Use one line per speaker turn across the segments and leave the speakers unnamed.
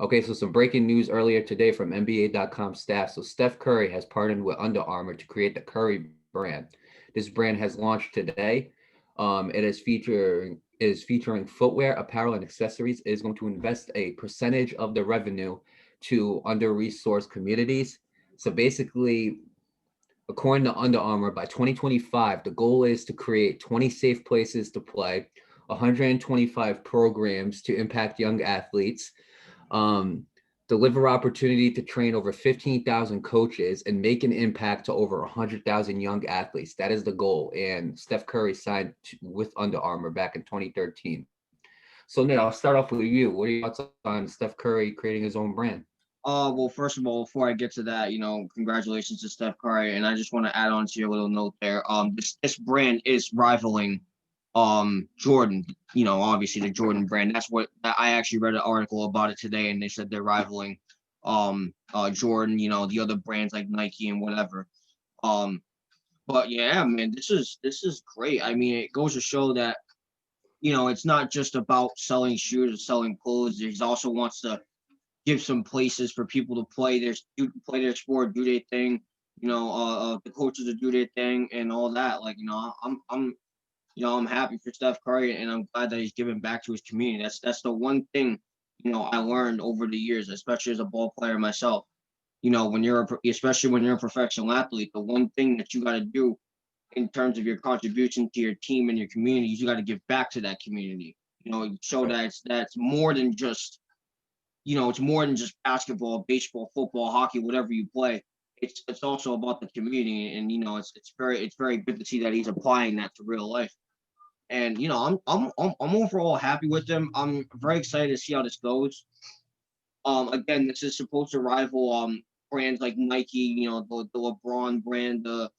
Okay, so some breaking news earlier today from NBA.com staff. So Steph Curry has partnered with Under Armour to create the Curry brand. This brand has launched today. It is featuring footwear, apparel, and accessories. It is going to invest a percentage of the revenue to under-resourced communities. So basically, according to Under Armour, by 2025, the goal is to create 20 safe places to play, 125 programs to impact young athletes, um, deliver opportunity to train over 15,000 coaches, and make an impact to over 100,000 young athletes. That is the goal. And Steph Curry signed with Under Armour back in 2013. So, Nate, I'll start off with you. What are your thoughts on Steph Curry creating his own brand?
Well, first of all, before I get to that, congratulations to Steph Curry, and I just want to add on to your little note there. This brand is rivaling, Jordan. Obviously the Jordan brand. That's what I actually read an article about it today, and they said they're rivaling, Jordan. The other brands like Nike and whatever. Um, but yeah, man, this is great. I mean, it goes to show that it's not just about selling shoes or selling clothes. He also wants to give some places for people to play their sport, do their thing. The coaches to do their thing and all that. Like, I'm happy for Steph Curry, and I'm glad that he's giving back to his community. That's the one thing I learned over the years, especially as a ball player myself. Especially when you're a professional athlete, the one thing that you got to do in terms of your contribution to your team and your community, you got to give back to that community. Show
Right.
that that's more than just it's more than just basketball, baseball, football, hockey, whatever you play. It's also about the community, and it's very good to see that he's applying that to real life. And I'm overall happy with him. I'm very excited to see how this goes. Again, this is supposed to rival brands like Nike, the LeBron brand, the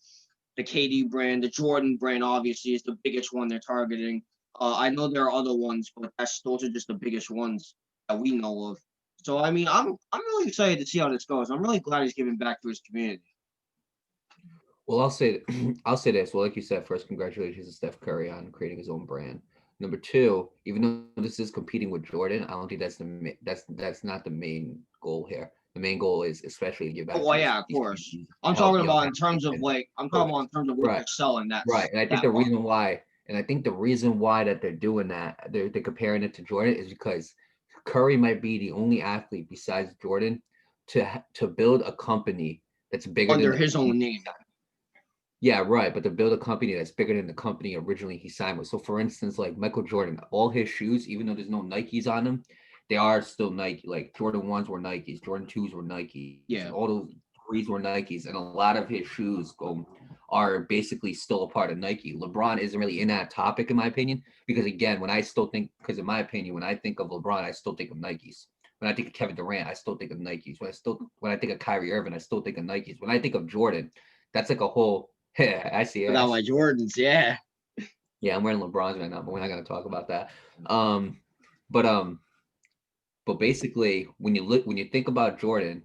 KD brand, the Jordan brand. Obviously, is the biggest one they're targeting. I know there are other ones, but those are just the biggest ones that we know of. So I mean, I'm really excited to see how this goes. I'm really glad he's giving back to his community.
Well, I'll say this. Well, like you said, first, congratulations to Steph Curry on creating his own brand. Number two, even though this is competing with Jordan, I don't think that's not the main goal here. The main goal is especially to give back
Oh,
to
well,
his
yeah, of
these
course.
communities to
I'm
help
talking
young
about in terms
athletes
of
and
like I'm talking about
coaches.
in terms of what
Right,
they're selling.
right.
That's
And I think
that
the
part.
reason why, that they're doing that, they're comparing it to Jordan is because Curry might be the only athlete besides Jordan to build a company that's bigger than
Under
the
his
company.
own name.
Yeah, right. But to build a company that's bigger than the company originally he signed with. So, for instance, like Michael Jordan, all his shoes, even though there's no Nikes on them, they are still Nike. Like Jordan ones were Nikes, Jordan twos were Nikes, all
Yeah.
those threes were Nikes, and a lot of his shoes are basically still a part of Nike. LeBron isn't really in that topic, in my opinion, because again, because in my opinion, when I think of LeBron, I still think of Nikes. When I think of Kevin Durant, I still think of Nikes. When I think of Kyrie Irving, I still think of Nikes. When I think of Jordan, that's like a whole. Yeah, I see
I
it. I
got my
see.
Jordans. Yeah.
Yeah, I'm wearing LeBron's right now, but we're not gonna talk about that. Um, but um, but basically, when you think about Jordan,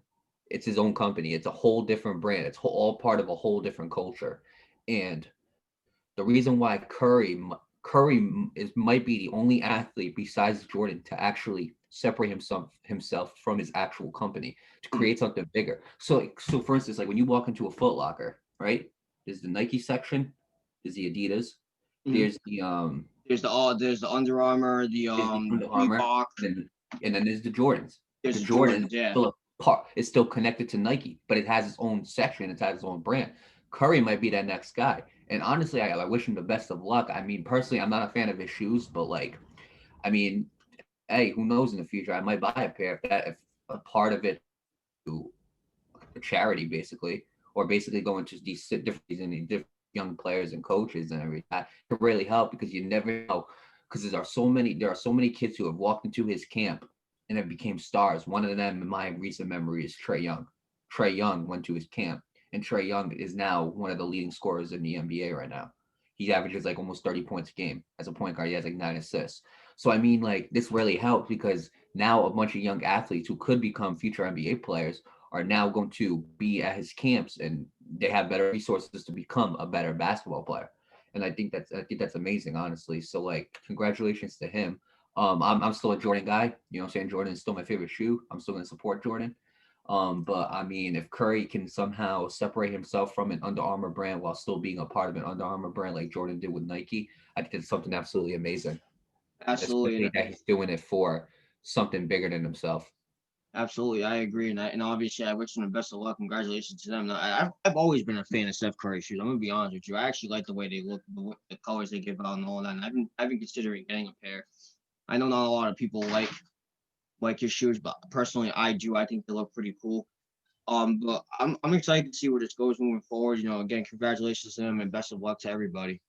it's his own company. It's a whole different brand. It's all part of a whole different culture. And the reason why might be the only athlete besides Jordan to actually separate himself from his actual company to
Hmm.
create something bigger. So for instance, like when you walk into a Foot Locker, right? There's the Nike section, there's the Adidas,
Hmm.
there's
There's the Under Armour, the
there's the Under Armour,
Reebok.
and then there's the Jordans.
There's
The
the
Jordans
Jordans. Yeah.
still a part. It's still connected to Nike, but it has its own section. It has its own brand. Curry might be that next guy. And honestly, I wish him the best of luck. I mean, personally, I'm not a fan of his shoes, but like, I mean, hey, who knows in the future? I might buy a pair if a part of it to a charity, basically, or basically going to these different young players and coaches and everything. That could really help because you never know. Because there are so many kids who have walked into his camp and have became stars. One of them, in my recent memory, is Trey Young. Trey Young went to his camp, and Trey Young is now one of the leading scorers in the NBA right now. He averages like almost 30 points a game as a point guard. He has like 9 assists. So I mean, like this really helps because now a bunch of young athletes who could become future NBA players are now going to be at his camps and they have better resources to become a better basketball player. And I think that's amazing, honestly. So like congratulations to him. I'm still a Jordan guy. You know what I'm saying? Jordan is still my favorite shoe. I'm still gonna support Jordan. But I mean, if Curry can somehow separate himself from an Under Armour brand while still being a part of an Under Armour brand like Jordan did with Nike, I think it's something absolutely amazing.
Absolutely,
Especially that he's doing it for something bigger than himself.
absolutely, I agree, and obviously, I wish them the best of luck. Congratulations to them. I've always been a fan of Steph Curry shoes. I'm gonna be honest with you. I actually like the way they look, the colors they give out, and all that. And I've been considering getting a pair. I know not a lot of people like his shoes, but personally, I do. I think they look pretty cool. But I'm excited to see where this goes moving forward. Again, congratulations to him and best of luck to everybody.